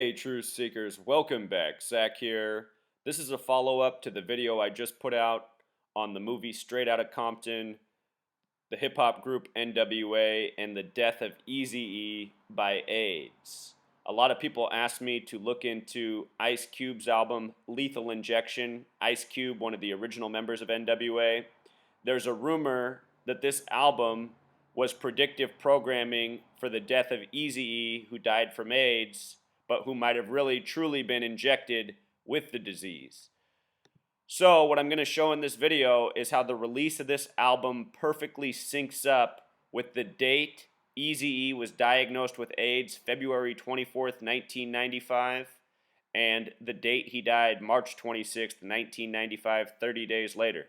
Hey, truth seekers, welcome back. Zach here. This is a follow up to the video I just put out on the movie Straight Outta Compton, the hip hop group NWA, and the death of Eazy-E by AIDS. A lot of people asked me to look into Ice Cube's album Lethal Injection. Ice Cube, one of the original members of NWA. There's a rumor that this album was predictive programming for the death of Eazy-E, who died from AIDS, but who might have really truly been injected with the disease. So what I'm going to show in this video is how the release of this album perfectly syncs up with the date Eazy-E was diagnosed with AIDS, February 24th, 1995, and the date he died, March 26th, 1995, 30 days later.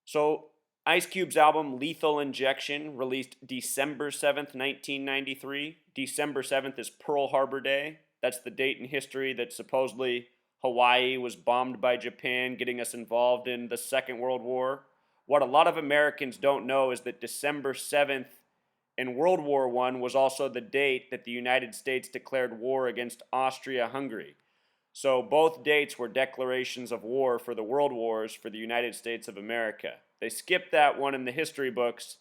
So Ice Cube's album Lethal Injection, released December 7th, 1993. December 7th is Pearl Harbor Day. That's the date in history that supposedly Hawaii was bombed by Japan, getting us involved in the Second World War. What a lot of Americans don't know is that December 7th in World War I was also the date that the United States declared war against Austria-Hungary. So both dates were declarations of war for the world wars for the United States of America. They skipped that one in the history books,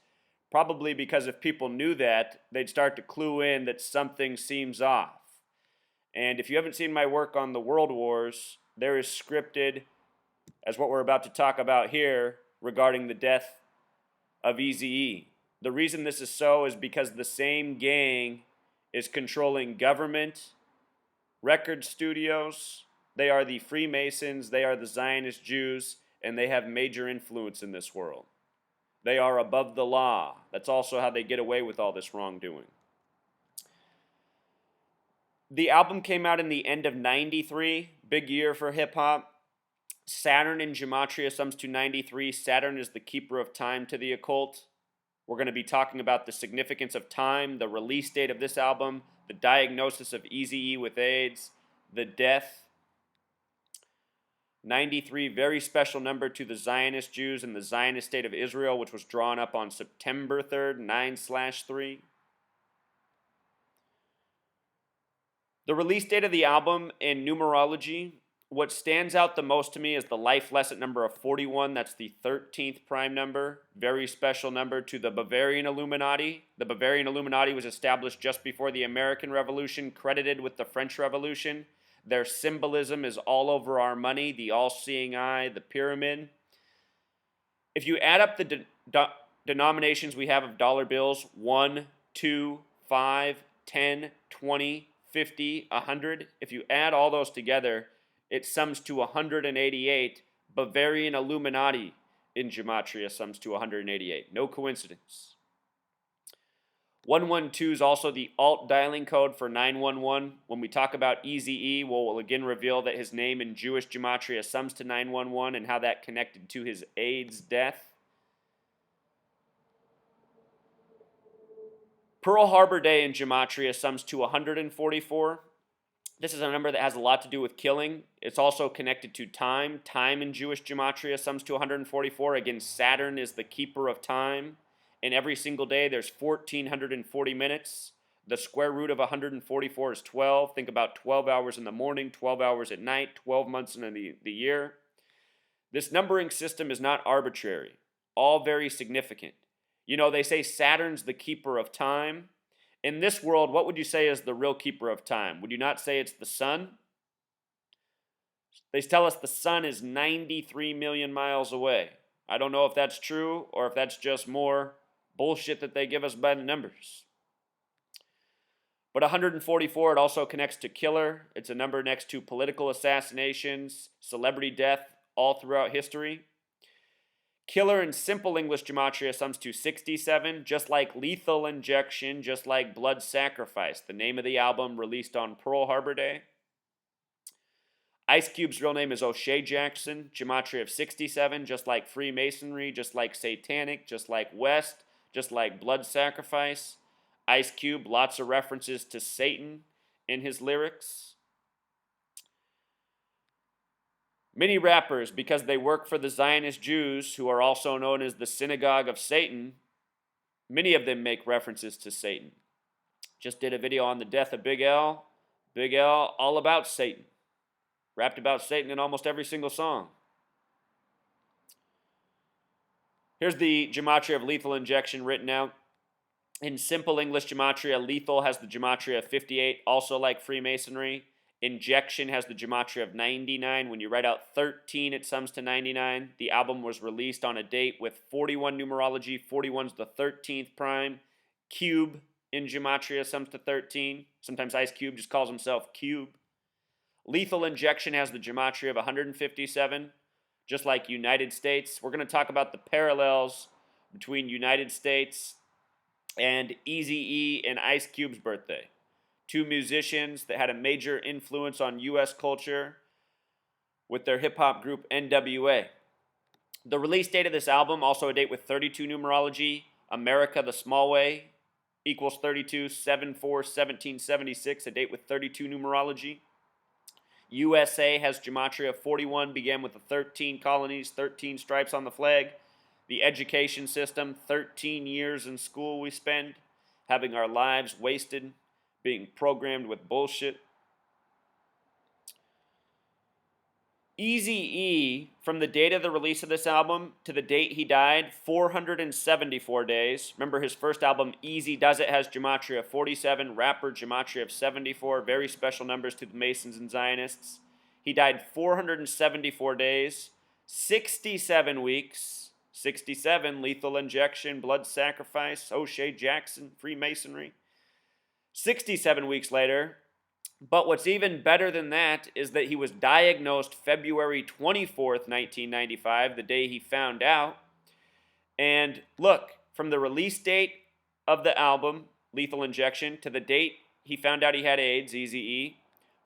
probably because if people knew that, they'd start to clue in that something seems off. And if you haven't seen my work on the world wars, there is scripted, as what we're about to talk about here, regarding the death of Eazy-E. The reason this is so is because the same gang is controlling government, record studios. They are the Freemasons, they are the Zionist Jews, and they have major influence in this world. They are above the law. That's also how they get away with all this wrongdoing. The album came out in the end of 93, big year for hip hop. Saturn in Gematria sums to 93. Saturn is the keeper of time to the occult. We're going to be talking about the significance of time, the release date of this album, the diagnosis of Eazy-E with AIDS, the death. 93, very special number to the Zionist Jews and the Zionist State of Israel, which was drawn up on September 3rd, 9/3. The release date of the album in numerology, what stands out the most to me is the life lesson number of 41. That's the 13th prime number. Very special number to the Bavarian Illuminati. The Bavarian Illuminati was established just before the American Revolution, credited with the French Revolution. Their symbolism is all over our money, the all-seeing eye, the pyramid. If you add up the denominations we have of dollar bills, 1, 2, 5, 10, 20, 50, 100, if you add all those together, it sums to 188. Bavarian Illuminati in Gematria sums to 188. No coincidence. 112 is also the alt dialing code for 911. When we talk about Eazy-E, we'll again reveal that his name in Jewish Gematria sums to 911 and how that connected to his AIDS death. Pearl Harbor Day in Gematria sums to 144. This is a number that has a lot to do with killing. It's also connected to time. Time in Jewish Gematria sums to 144. Again, Saturn is the keeper of time. And every single day there's 1,440 minutes. The square root of 144 is 12. Think about 12 hours in the morning, 12 hours at night, 12 months in the year. This numbering system is not arbitrary. All very significant. You know, they say Saturn's the keeper of time. In this world, what would you say is the real keeper of time? Would you not say it's the sun? They tell us the sun is 93 million miles away. I don't know if that's true or if that's just more bullshit that they give us by the numbers. But 144, it also connects to killer. It's a number next to political assassinations, celebrity death, all throughout history. Killer in simple English Gematria sums to 67, just like Lethal Injection, just like Blood Sacrifice, the name of the album released on Pearl Harbor Day. Ice Cube's real name is O'Shea Jackson, Gematria of 67, just like Freemasonry, just like Satanic, just like West, just like Blood Sacrifice. Ice Cube, lots of references to Satan in his lyrics. Many rappers, because they work for the Zionist Jews, who are also known as the Synagogue of Satan, many of them make references to Satan. Just did a video on the death of Big L. Big L, all about Satan. Rapped about Satan in almost every single song. Here's the gematria of lethal injection written out. In simple English gematria, lethal has the gematria of 58, also like Freemasonry. Injection has the gematria of 99. When you write out 13, it sums to 99. The album was released on a date with 41 numerology. 41 is the 13th prime. Cube in gematria sums to 13. Sometimes Ice Cube just calls himself Cube. Lethal Injection has the gematria of 157, just like United States. We're going to talk about the parallels between United States and Eazy-E and Ice Cube's birthday. Two musicians that had a major influence on U.S. culture with their hip-hop group NWA. The release date of this album, also a date with 32 numerology. America the Small Way equals 32, 7/4/1776, a date with 32 numerology. USA has gematria of 41, began with the 13 colonies, 13 stripes on the flag. The education system, 13 years in school we spend, having our lives wasted, being programmed with bullshit. Eazy-E, from the date of the release of this album to the date he died, 474 days. Remember his first album, Easy Does It, has gematria of 47, rapper gematria of 74, very special numbers to the Masons and Zionists. He died 474 days, 67 weeks, 67, lethal injection, blood sacrifice, O'Shea Jackson, Freemasonry. 67 weeks later. But what's even better than that is that he was diagnosed February 24th, 1995, the day he found out. And look, from the release date of the album, Lethal Injection, to the date he found out he had AIDS, Eazy-E,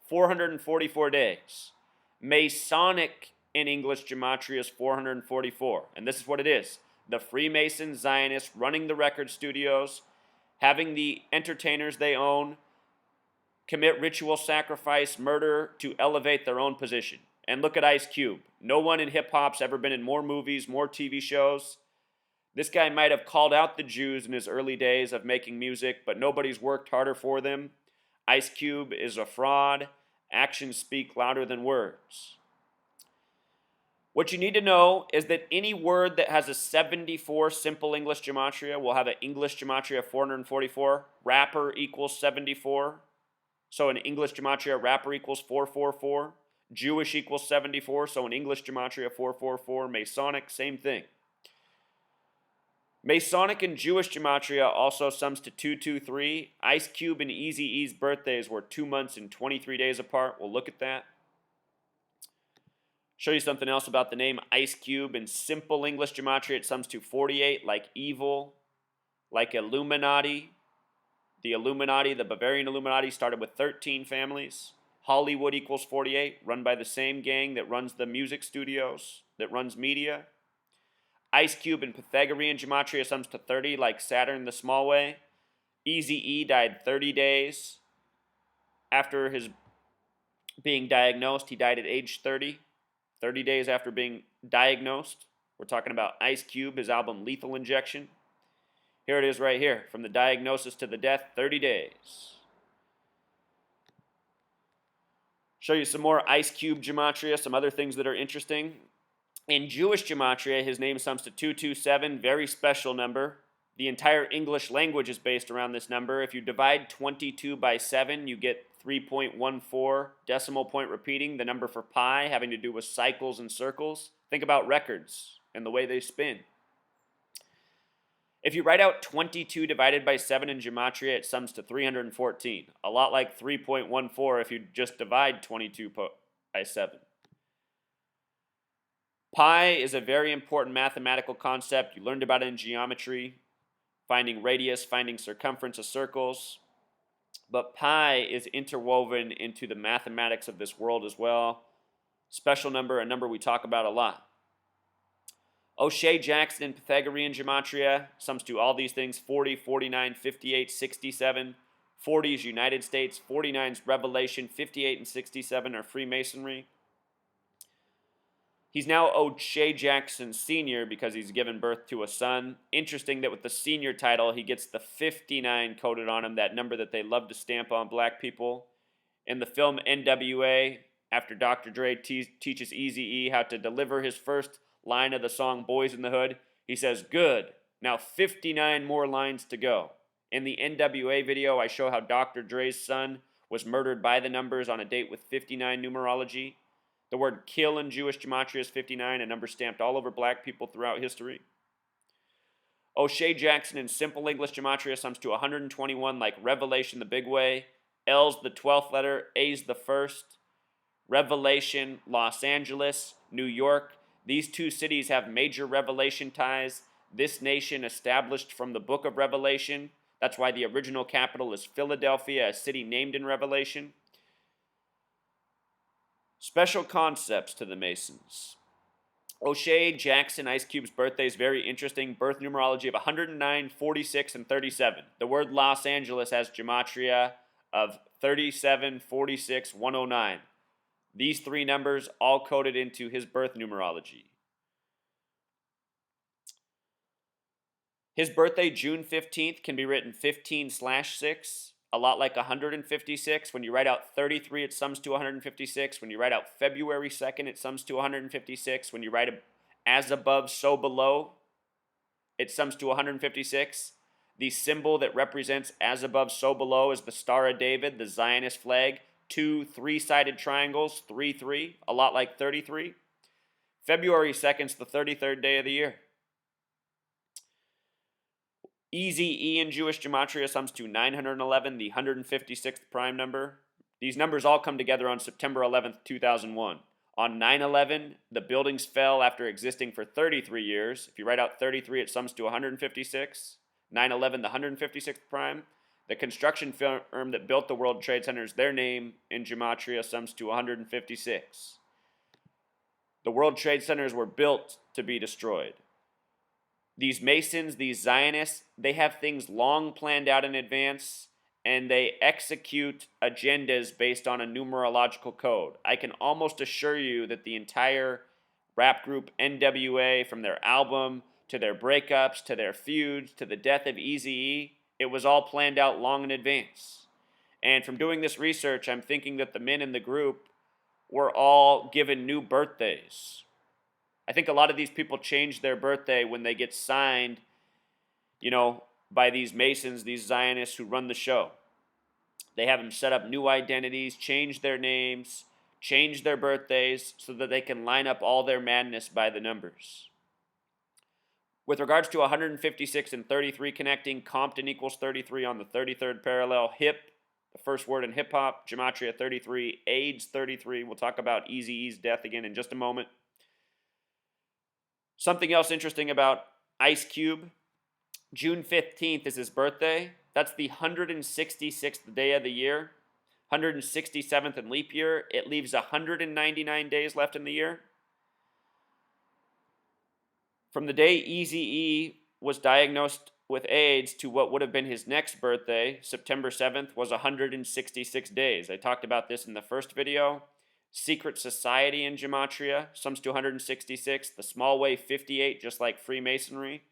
444 days. Masonic in English gematria is 444. And this is what it is. The Freemason Zionists running the record studios, having the entertainers they own commit ritual sacrifice, murder to elevate their own position. And look at Ice Cube. No one in hip-hop's ever been in more movies, more TV shows. This guy might have called out the Jews in his early days of making music, but nobody's worked harder for them. Ice Cube is a fraud. Actions speak louder than words. What you need to know is that any word that has a 74 simple English gematria will have an English gematria of 444. Rapper equals 74. So in English gematria, rapper equals 444. Jewish equals 74. So in English gematria, 444. Masonic, same thing. Masonic and Jewish gematria also sums to 223. Ice Cube and Eazy-E's birthdays were 2 months and 23 days apart. We'll look at that. Show you something else about the name Ice Cube. In simple English gematria, it sums to 48, like evil, like Illuminati. The Illuminati, the Bavarian Illuminati, started with 13 families. Hollywood equals 48, run by the same gang that runs the music studios, that runs media. Ice Cube and Pythagorean gematria sums to 30, like Saturn the Small Way. Eazy-E died 30 days after his being diagnosed. He died at age 30. 30 days after being diagnosed. We're talking about Ice Cube, his album Lethal Injection. Here it is right here. From the diagnosis to the death, 30 days. Show you some more Ice Cube gematria, some other things that are interesting. In Jewish gematria, his name sums to 227, very special number. The entire English language is based around this number. If you divide 22 by 7, you get 3.14, decimal point repeating, the number for pi, having to do with cycles and circles. Think about records and the way they spin. If you write out 22 divided by 7 in gematria, it sums to 314. A lot like 3.14 if you just divide 22 by 7. Pi is a very important mathematical concept. You learned about it in geometry, finding radius, finding circumference of circles. But pi is interwoven into the mathematics of this world as well. Special number, a number we talk about a lot. O'Shea Jackson in Pythagorean gematria sums to all these things: 40, 49, 58, 67. 40 is United States, 49 is Revelation, 58 and 67 are Freemasonry. He's now O'Shea Jackson Sr. because he's given birth to a son. Interesting that with the senior title, he gets the 59 coded on him, that number that they love to stamp on black people. In the film NWA, after Dr. Dre teaches Eazy-E how to deliver his first line of the song Boys in the Hood, he says, "Good, now 59 more lines to go." In the NWA video, I show how Dr. Dre's son was murdered by the numbers on a date with 59 numerology. The word kill in Jewish gematria is 59, a number stamped all over black people throughout history. O'Shea Jackson in simple English gematria sums to 121, like Revelation the big way. L's the 12th letter, A's the first. Revelation, Los Angeles, New York. These two cities have major Revelation ties. This nation established from the book of Revelation. That's why the original capital is Philadelphia, a city named in Revelation. Special concepts to the Masons. O'Shea Jackson Ice Cube's birthday is very interesting. Birth numerology of 109, 46, and 37. The word Los Angeles has gematria of 37, 46, 109. These three numbers all coded into his birth numerology. His birthday, June 15th, can be written 15/6. A lot like 156. When you write out 33, it sums to 156. When you write out February 2nd, it sums to 156. When you write as above, so below, it sums to 156. The symbol that represents as above, so below is the Star of David, the Zionist flag. 2 three-sided triangles, 3-3, a lot like 33. February 2nd is the 33rd day of the year. Eazy-E in Jewish gematria sums to 911, the 156th prime number. These numbers all come together on September 11th, 2001. On 9/11, the buildings fell after existing for 33 years. If you write out 33, it sums to 156. 9/11, the 156th prime. The construction firm that built the World Trade Centers, their name in gematria sums to 156. The World Trade Centers were built to be destroyed. These Masons, these Zionists, they have things long planned out in advance, and they execute agendas based on a numerological code. I can almost assure you that the entire rap group NWA, from their album to their breakups to their feuds to the death of Eazy-E, it was all planned out long in advance. And from doing this research, I'm thinking that the men in the group were all given new birthdays. I think a lot of these people change their birthday when they get signed, by these Masons, these Zionists who run the show. They have them set up new identities, change their names, change their birthdays so that they can line up all their madness by the numbers. With regards to 156 and 33 connecting, Compton equals 33 on the 33rd parallel. Hip, the first word in hip-hop, gematria 33, AIDS 33. We'll talk about Eazy-E's death again in just a moment. Something else interesting about Ice Cube, June 15th is his birthday. That's the 166th day of the year, 167th in leap year. It leaves 199 days left in the year. From the day Eazy-E was diagnosed with AIDS to what would have been his next birthday, September 7th, was 166 days. I talked about this in the first video. Secret society in gematria sums to 166. The small way 58, just like Freemasonry.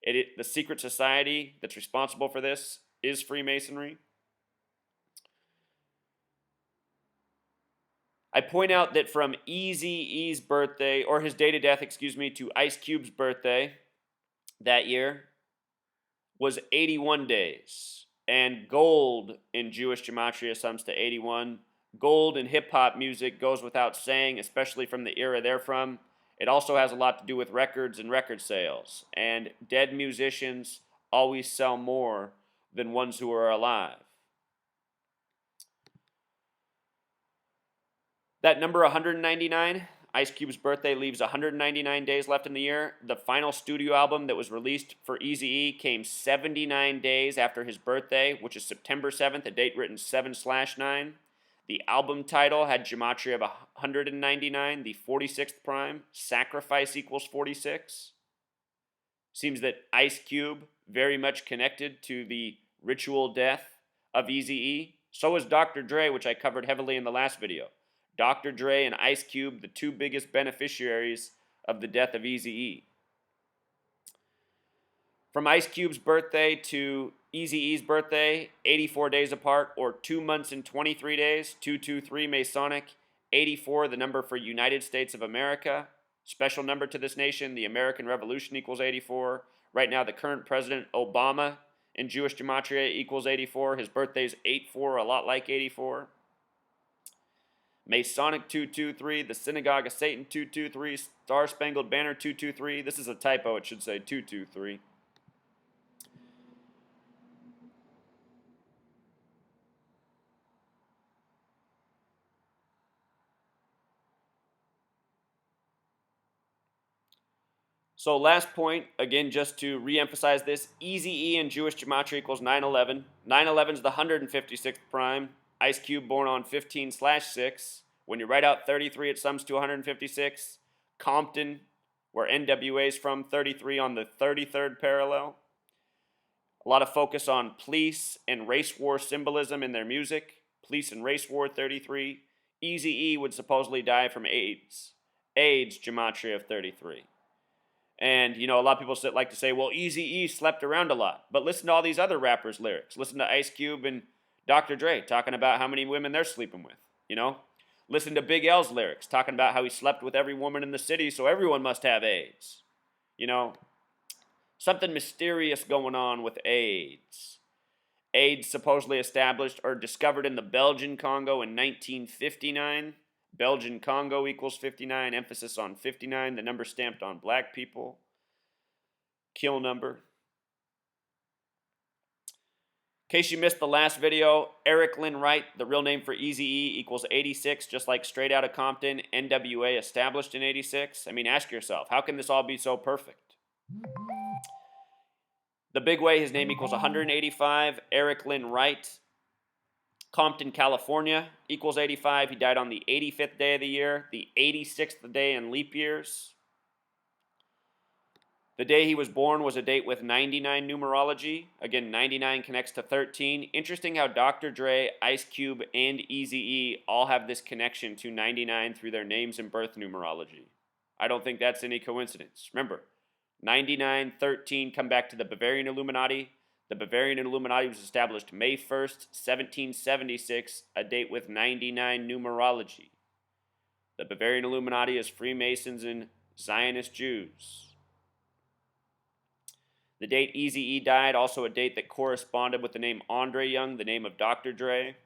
The secret society that's responsible for this is Freemasonry. I point out that from Eazy-E's birthday, or his date of death, to Ice Cube's birthday that year was 81 days. And gold in Jewish gematria sums to 81. Gold in hip-hop music goes without saying, especially from the era they're from. It also has a lot to do with records and record sales. And dead musicians always sell more than ones who are alive. That number 199, Ice Cube's birthday, leaves 199 days left in the year. The final studio album that was released for Eazy-E came 79 days after his birthday, which is September 7th, a date written 7/9. The album title had gematria of 199, the 46th prime. Sacrifice equals 46. Seems that Ice Cube very much connected to the ritual death of Eazy-E. So is Dr. Dre, which I covered heavily in the last video. Dr. Dre and Ice Cube, the two biggest beneficiaries of the death of Eazy-E. From Ice Cube's birthday to Eazy-E's birthday, 84 days apart, or 2 months and 23 days, 223 Masonic, 84 the number for United States of America, special number to this nation, the American Revolution equals 84. Right now, the current president, Obama, in Jewish gematria equals 84. His birthday's 8-4, a lot like 84. Masonic 223, the Synagogue of Satan 223, Star Spangled Banner 223. This is a typo, it should say 223. So last point, again, just to re-emphasize this, Eazy-E in Jewish gematria equals 911. 911 is the 156th prime. Ice Cube born on 15/6. When you write out 33, it sums to 156. Compton, where NWA is from, 33 on the 33rd parallel. A lot of focus on police and race war symbolism in their music. Police and race war, 33. Eazy-E would supposedly die from AIDS. AIDS, gematria of 33. And, a lot of people like to say, well, Eazy-E slept around a lot. But listen to all these other rappers' lyrics. Listen to Ice Cube and Dr. Dre talking about how many women they're sleeping with, Listen to Big L's lyrics talking about how he slept with every woman in the city, so everyone must have AIDS. Something mysterious going on with AIDS. AIDS supposedly established or discovered in the Belgian Congo in 1959. Belgian Congo equals 59, emphasis on 59, the number stamped on black people. Kill number. In case you missed the last video, Eric Lynn Wright, the real name for Eazy-E, equals 86, just like Straight Outta Compton, NWA established in 86. I mean, ask yourself, how can this all be so perfect? The big way, his name equals 185, Eric Lynn Wright. Compton, California, equals 85. He died on the 85th day of the year, the 86th day in leap years. The day he was born was a date with 99 numerology. Again, 99 connects to 13. Interesting how Dr. Dre, Ice Cube, and Eazy-E all have this connection to 99 through their names and birth numerology. I don't think that's any coincidence. Remember, 99, 13 come back to the Bavarian Illuminati. The Bavarian Illuminati was established May 1st, 1776, a date with 99 numerology. The Bavarian Illuminati is Freemasons and Zionist Jews. The date Eazy-E died, also a date that corresponded with the name Andre Young, the name of Dr. Dre.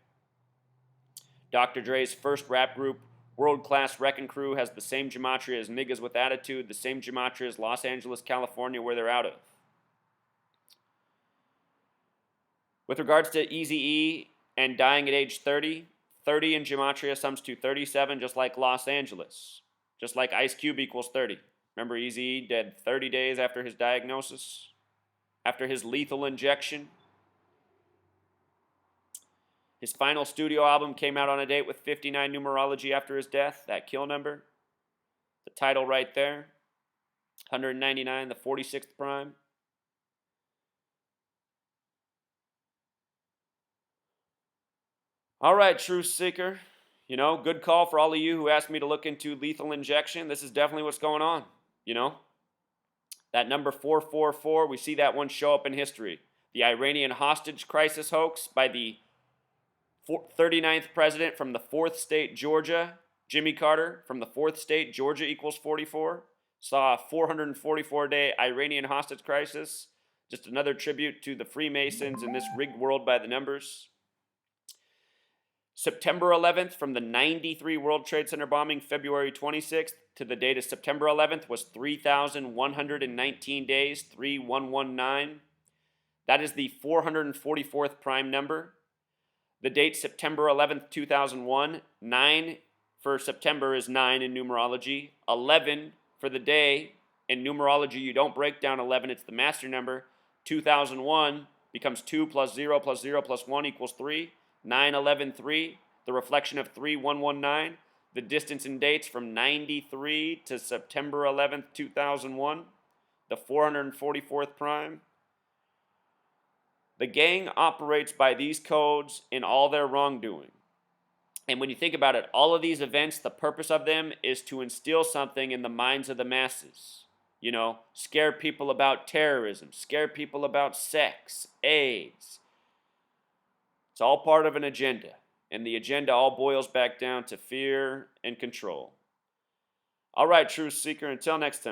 Dr. Dre's first rap group, World Class Wrecking Crew, has the same gematria as Niggas with Attitude, the same gematria as Los Angeles, California, where they're out of. With regards to Eazy-E and dying at age 30, 30 in gematria sums to 37, just like Los Angeles. Just like Ice Cube equals 30. Remember, Eazy-E dead 30 days after his diagnosis? After his lethal injection. His final studio album came out on a date with 59 numerology after his death, that kill number. The title right there, 199, the 46th prime. All right, Truth Seeker. Good call for all of you who asked me to look into lethal injection. This is definitely what's going on, That number 444, we see that one show up in history. The Iranian hostage crisis hoax by the 39th president from the 4th state, Georgia, Jimmy Carter, from the 4th state, Georgia equals 44, saw a 444-day Iranian hostage crisis. Just another tribute to the Freemasons in this rigged world by the numbers. September 11th, from the 93 World Trade Center bombing, February 26th, to the date of September 11th was 3,119 days, 3119. That is the 444th prime number. The date September 11th, 2001, 9 for September is 9 in numerology. 11 for the day. In numerology, you don't break down 11, it's the master number. 2001 becomes 2 plus 0 plus 0 plus 1 equals 3. 9, 11, 3, the reflection of 3, 1, 1, 9. The distance in dates from 93 to September 11th, 2001. The 444th prime. The gang operates by these codes in all their wrongdoing. And when you think about it, all of these events, the purpose of them is to instill something in the minds of the masses. You know, scare people about terrorism, scare people about sex, AIDS. It's all part of an agenda. And the agenda all boils back down to fear and control. All right, Truth Seeker, until next time.